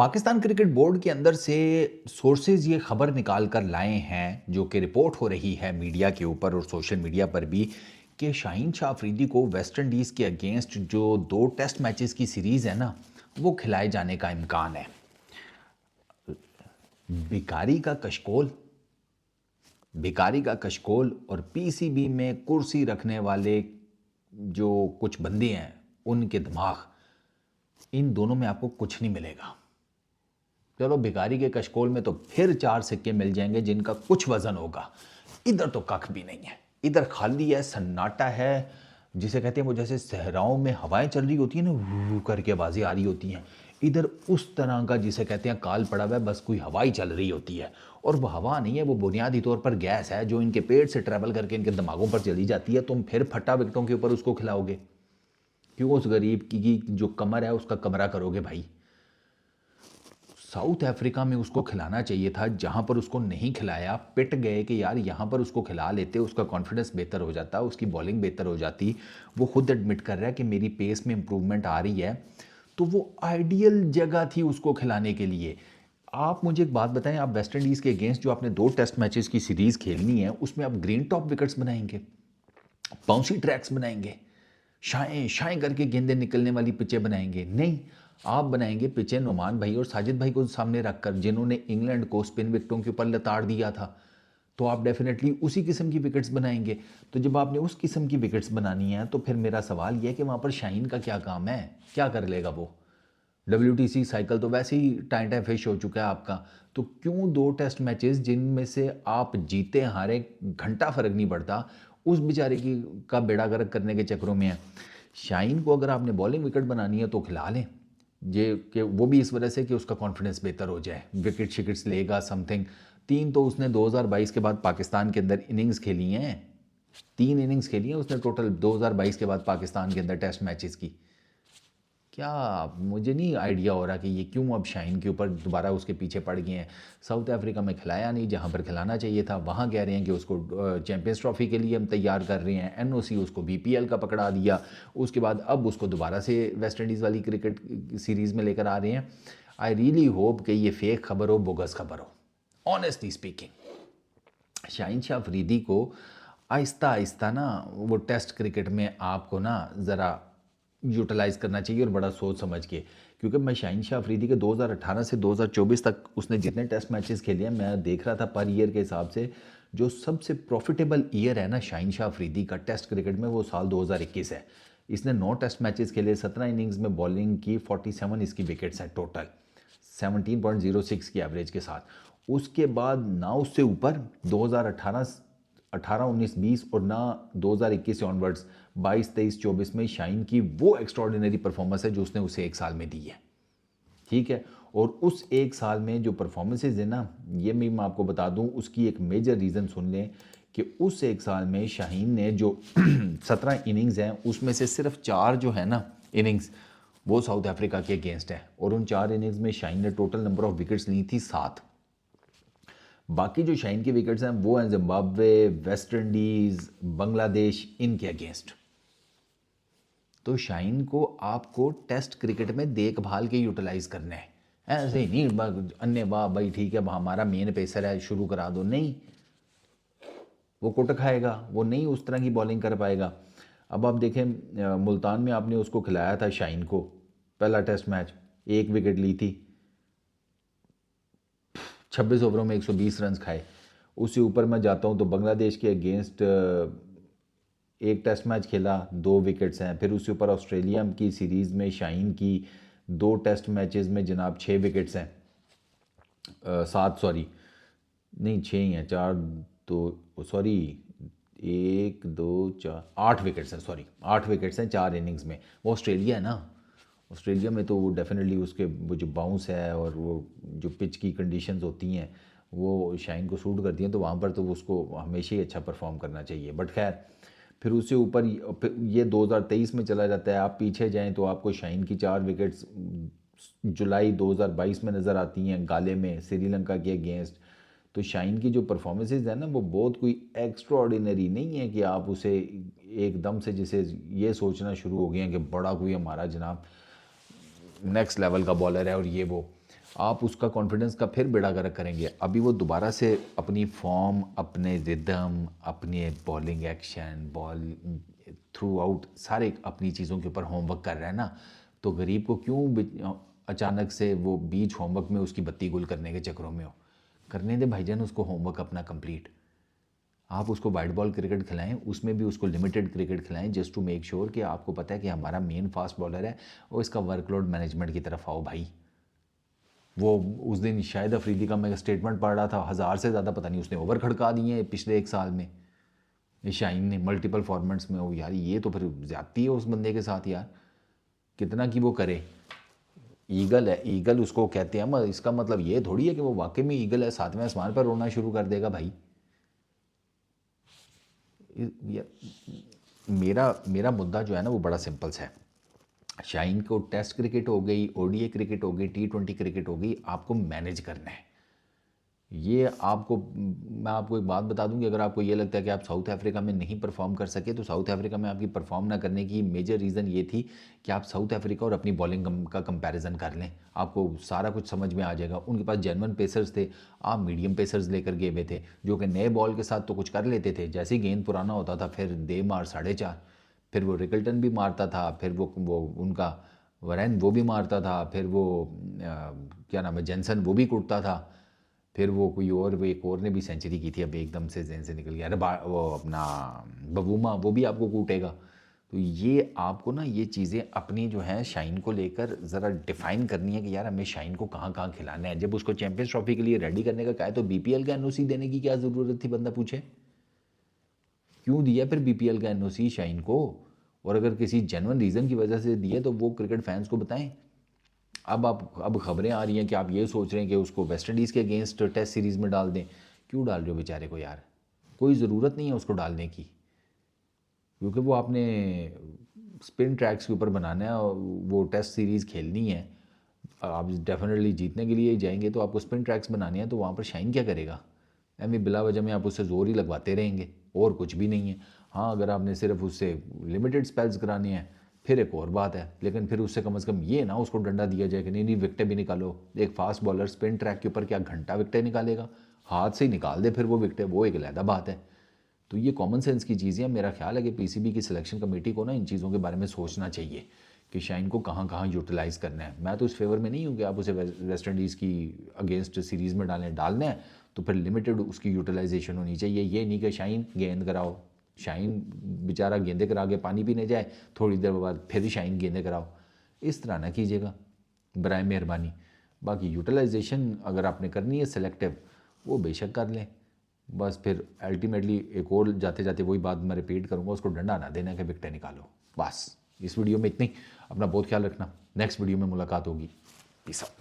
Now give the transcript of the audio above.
Pakistan cricket board के अंदर से सोर्सेज ये खबर निकाल कर लाए हैं जो कि रिपोर्ट हो रही है मीडिया के ऊपर और सोशल मीडिया पर भी कि शाहीन शाह अफरीदी को वेस्ट इंडीज़ के अगेंस्ट जो 2 टेस्ट मैचेस की सीरीज़ है ना वो खिलाए जाने का इम्कान है। भिखारी का कशकोल भिखारी का कशकोल और पीसीबी में कुर्सी रखने वाले जो कुछ बंदे हैं उनके दिमाग, इन दोनों में आपको कुछ नहीं मिलेगा। चलो भिखारी के कशकोल में तो फिर 4 सिक्के मिल जाएंगे जिनका कुछ वजन होगा। इधर तो कख भी नहीं है, इधर खाली है, सन्नाटा है, जिसे कहते हैं वो जैसे सहराओं में हवाएं चल रही होती है ना, वू करके आवाजें आ रही होती हैं। इधर उस तरह का जिसे कहते हैं काल पड़ा हुआ है, बस कोई हवा ही चल रही होती है। और वो हवा नहीं है, वो बुनियादी तौर पर गैस है जो इनके पेट से ट्रैवल करके इनके दिमागों पर चली जाती है। तुम फिर फट्टा विकटों के ऊपर उसको खिलाओगे? क्यों उस गरीब की जो कमर है उसका कमरा करोगे भाई? साउथ अफ्रीका में उसको खिलाना चाहिए था, जहां पर उसको नहीं खिलाया, पिट गए कि यार यहां पर उसको खिला लेते, उसका कॉन्फिडेंस बेहतर हो जाता, उसकी बॉलिंग बेहतर हो जाती। वो खुद एडमिट कर रहा है कि मेरी पेस में इंप्रूवमेंट आ रही है, तो वो आइडियल जगह थी उसको खिलाने के लिए। आप मुझे एक बात बताएं, आप वेस्ट इंडीज़ के अगेंस्ट जो आपने 2 टेस्ट मैचेस की सीरीज़ खेलनी है उसमें आप ग्रीन टॉप विकेट्स बनाएंगे, बाउंसी ट्रैक्स बनाएंगे, शाएं शाएं करके गेंदें निकलने वाली पिचें बनाएंगे? नहीं, आप बनाएंगे पिचें नुमान भाई और साजिद भाई को सामने रखकर, जिन्होंने इंग्लैंड को स्पिन विकेटों के ऊपर लताड़ दिया था। तो आप डेफिनेटली उसी किस्म की विकेट्स बनाएंगे। तो जब आपने उस किस्म की विकेट्स बनानी है तो फिर मेरा सवाल यह है कि वहाँ पर शाहीन का क्या काम है, क्या कर लेगा वो? WTC साइकिल तो वैसे ही टाइम टाइम फिश हो चुका है आपका। तो क्यों 2 टेस्ट मैचेस जिनमें से आप जीते हारे घंटा फर्क नहीं पड़ता, उस बेचारे की का बेड़ा गर्क करने के चक्करों में है? शाहीन को अगर आपने बॉलिंग विकेट बनानी है तो खिला लें, ये कि वो भी इस वजह से कि उसका कॉन्फिडेंस बेहतर हो जाए, विकेट शिकेट्स लेगा समथिंग। 3 तो उसने 2022 के बाद पाकिस्तान के अंदर इनिंग्स खेली हैं, 3 इनिंग्स खेली हैं उसने टोटल 2022 के बाद पाकिस्तान के अंदर टेस्ट मैचेस की। क्या, मुझे नहीं आइडिया हो रहा कि ये क्यों अब शाहीन के ऊपर दोबारा उसके पीछे पड़ गए हैं। साउथ अफ्रीका में खिलाया नहीं जहाँ पर खिलाना चाहिए था, वहाँ कह रहे हैं कि उसको चैंपियंस ट्रॉफी के लिए हम तैयार कर रहे हैं, NOC उसको BPL का पकड़ा दिया, उसके बाद अब उसको दोबारा से वेस्ट इंडीज़ वाली क्रिकेट सीरीज़ में लेकर आ रहे हैं। आई रियली होप कि ये फेक खबर हो, बोगस खबर हो। ऑनेस्टली स्पीकिंग, शाहीन शाह अफरीदी को आहिस्ता आहिस्ता ना वो टेस्ट क्रिकेट में आपको ना ज़रा यूटिलाइज़ करना चाहिए और बड़ा सोच समझ के। क्योंकि मैं शाहीन शाह अफरीदी के 2018 से 2024 तक उसने जितने टेस्ट मैचेस खेले हैं, मैं देख रहा था पर ईयर के हिसाब से जो सबसे प्रॉफिटेबल ईयर है ना शाहीन शाह अफरीदी का टेस्ट क्रिकेट में, वो साल 2021 है। इसने 9 टेस्ट मैचेस खेले, 17 इनिंग्स में बॉलिंग की, 47 इसकी विकेट्स हैं टोटल, 17.06 की एवरेज के साथ। उसके बाद ना उससे ऊपर 2018 18 19 20 और ना 2021 से ऑनवर्ड्स 22 23 24 में शाहीन की वो एक्स्ट्रॉर्डिनरी परफॉर्मेंस है जो उसने उसे एक साल में दी है। ठीक है, और उस एक साल में जो परफॉर्मेंसेज है ना, ये मैं आपको बता दूं, उसकी एक मेजर रीज़न सुन लें कि उस एक साल में शाहीन ने जो 17 इनिंग्स हैं उसमें से सिर्फ 4 जो है ना इनिंग्स वो साउथ अफ्रीका के अगेंस्ट है, और उन 4 इनिंग्स में शाहीन ने टोटल नंबर ऑफ विकेट्स ली थी 7। बाकी जो शाहीन की विकेट्स हैं वो हैं जिम्बाब्वे, वेस्ट इंडीज़, बांग्लादेश, इनके अगेंस्ट। तो शाहीन को आपको टेस्ट क्रिकेट में देखभाल के यूटिलाइज करना है, ऐसे ही नहीं अन्य वाह भाई ठीक है हमारा मेन पेसर है शुरू करा दो। नहीं, वो कुट खाएगा, वो नहीं उस तरह की बॉलिंग कर पाएगा। अब आप देखें मुल्तान में आपने उसको खिलाया था शाहीन को, पहला टेस्ट मैच 1 विकेट ली थी, 26 ओवरों में 120 रन खाए। उससे ऊपर मैं जाता हूँ तो बांग्लादेश के अगेंस्ट एक टेस्ट मैच खेला, 2 विकेट्स हैं। फिर उसके ऊपर ऑस्ट्रेलिया की सीरीज़ में शाहीन की 2 टेस्ट मैचेस में जनाब 6 विकेट्स हैं, 7 सॉरी, नहीं 6 ही हैं, 4 2 सॉरी 1 2 4 8 विकेट्स हैं, सॉरी 8 विकेट्स हैं 4 इनिंग्स में। वो ऑस्ट्रेलिया है ना, ऑस्ट्रेलिया में तो वो डेफिनेटली उसके वो जो बाउंस है और वो जो पिच की कंडीशंस होती हैं वो शाहीन को सूट करती हैं, तो वहाँ पर तो उसको हमेशा ही अच्छा परफॉर्म करना चाहिए। बट खैर, फिर उससे ऊपर ये 2023 में चला जाता है। आप पीछे जाएं तो आपको शाहीन की 4 विकेट्स जुलाई 2022 में नज़र आती हैं गाले में श्रीलंका के अगेंस्ट। तो शाहीन की जो परफॉर्मेंसेज है ना वो बहुत कोई एक्स्ट्रॉर्डिनरी नहीं है कि आप उसे एकदम से जिसे ये सोचना शुरू हो गए हैं कि बड़ा कोई हमारा जनाब नेक्स्ट लेवल का बॉलर है और ये वो। आप उसका कॉन्फिडेंस का फिर बेड़ा गर्क करेंगे। अभी वो दोबारा से अपनी फॉर्म, अपने रिदम, अपने bowling action, ball through out सारे अपनी चीज़ों के ऊपर होमवर्क कर रहा है ना, तो गरीब को क्यों अचानक से वो बीच होमवर्क में उसकी बत्ती गुल करने के चक्करों में हो। करने दे भाईजान उसको होमवर्क अपना कंप्लीट। आप उसको वाइट बॉल क्रिकेट खिलाएं, उसमें भी उसको लिमिटेड क्रिकेट खिलाएं, जस्ट टू मेक श्योर कि आपको पता है कि हमारा मेन फास्ट बॉलर है और इसका वर्कलोड मैनेजमेंट की तरफ आओ भाई। वो उस दिन शायद अफरीदी का मैं स्टेटमेंट पढ़ रहा था, 1000 से ज़्यादा पता नहीं उसने ओवर खड़का दिए हैं पिछले 1 साल में, ये शाइन ने मल्टीपल फॉर्मेट्स में। हो यार ये तो फिर ज़्यादती है उस बंदे के साथ यार, कितना कि वो करे। ईगल है, ईगल उसको कहते हैं, मगर इसका मतलब ये थोड़ी है कि वो वाकई में ईगल है, 7वें आसमान पर रोना शुरू कर देगा भाई। मेरा मेरा मुद्दा जो है ना वो बड़ा सिंपल सा है। शाइन को टेस्ट क्रिकेट हो गई, ओडीआई क्रिकेट हो गई, T20 क्रिकेट हो गई, आपको मैनेज करना है। ये आपको, मैं आपको एक बात बता दूं कि अगर आपको ये लगता है कि आप साउथ अफ्रीका में नहीं परफॉर्म कर सके, तो साउथ अफ्रीका में आपकी परफॉर्म ना करने की मेजर रीज़न ये थी कि आप साउथ अफ्रीका और अपनी बॉलिंग का कंपैरिजन कर लें, आपको सारा कुछ समझ में आ जाएगा। उनके पास जेन्युइन पेसर्स थे, आप मीडियम पेसर्स लेकर गए हुए थे जो कि नए बॉल के साथ तो कुछ कर लेते थे। जैसे ही गेंद पुराना होता था फिर दे मार 4.5, फिर वो रिकल्टन भी मारता था, फिर वो उनका वरैन वो भी मारता था, फिर वो क्या नाम है जेंसन वो भी कूटता था, फिर वो कोई और, वो एक और ने भी सेंचुरी की थी, अब एकदम से जेन से निकल गया, अरे वो अपना बबूमा वो भी आपको कूटेगा। तो ये आपको ना ये चीज़ें अपनी जो है शाइन को लेकर ज़रा डिफाइन करनी है कि यार हमें शाइन को कहाँ कहाँ खिलाना है। जब उसको चैंपियंस ट्रॉफी के लिए रेडी करने का कहा है तो बीपीएल का एनओसी देने की क्या ज़रूरत थी, बंदा पूछे। क्यों दिया फिर बीपीएल का एनओसी शाइन को, और अगर किसी जेन्युइन रीज़न की वजह से दिए तो वो क्रिकेट फैंस को बताएं। अब खबरें आ रही हैं कि आप ये सोच रहे हैं कि उसको वेस्ट इंडीज़ के अगेंस्ट टेस्ट सीरीज़ में डाल दें। क्यों डाल रहे हो बेचारे को यार, कोई ज़रूरत नहीं है उसको डालने की, क्योंकि वो आपने स्पिन ट्रैक्स के ऊपर बनाना है और वो टेस्ट सीरीज़ खेलनी है। आप डेफिनेटली जीतने के लिए जाएंगे तो आपको स्पिन ट्रैक्स बनाने हैं, तो वहाँ पर शाइन क्या करेगा। एम बिला वजह में आप उससे ज़ोर ही लगवाते रहेंगे और कुछ भी नहीं है। हाँ अगर आपने सिर्फ उससे लिमिटेड स्पेल्स कराने हैं फिर एक और बात है, लेकिन फिर उससे कम से कम ये ना उसको डंडा दिया जाए कि नहीं नहीं विकटें भी निकालो। एक फास्ट बॉलर स्पिन ट्रैक के ऊपर क्या घंटा विकटें निकालेगा, हाथ से ही निकाल दे फिर वो विकटें, वो एक अलहदा बात है। तो ये कॉमन सेंस की चीज़ें हैं। मेरा ख्याल है कि पीसीबी की सिलेक्शन कमेटी को ना इन चीज़ों के बारे में सोचना चाहिए कि शाइन को कहाँ कहाँ यूटिलाइज़ करना है। मैं तो इस फेवर में नहीं हूँ कि आप उसे वेस्ट इंडीज़ की अगेंस्ट सीरीज़ में डालना है तो फिर लिमिटेड उसकी यूटिलाइजेशन होनी चाहिए। ये नहीं कि शाइन गेंद कराओ, शाइन बेचारा गेंदे करा के पानी पीने जाए, थोड़ी देर बाद फिर शाइन गेंदे कराओ, इस तरह ना कीजिएगा बराए मेहरबानी। बाकी यूटिलाइजेशन अगर आपने करनी है सेलेक्टिव, वो बेशक कर लें। बस फिर अल्टीमेटली एक और जाते जाते वही बात मैं रिपीट करूँगा, उसको डंडा ना देना कि विकटें निकालो। बस इस वीडियो में इतनी, अपना बहुत ख्याल रखना, नेक्स्ट वीडियो में मुलाकात होगी। Peace out.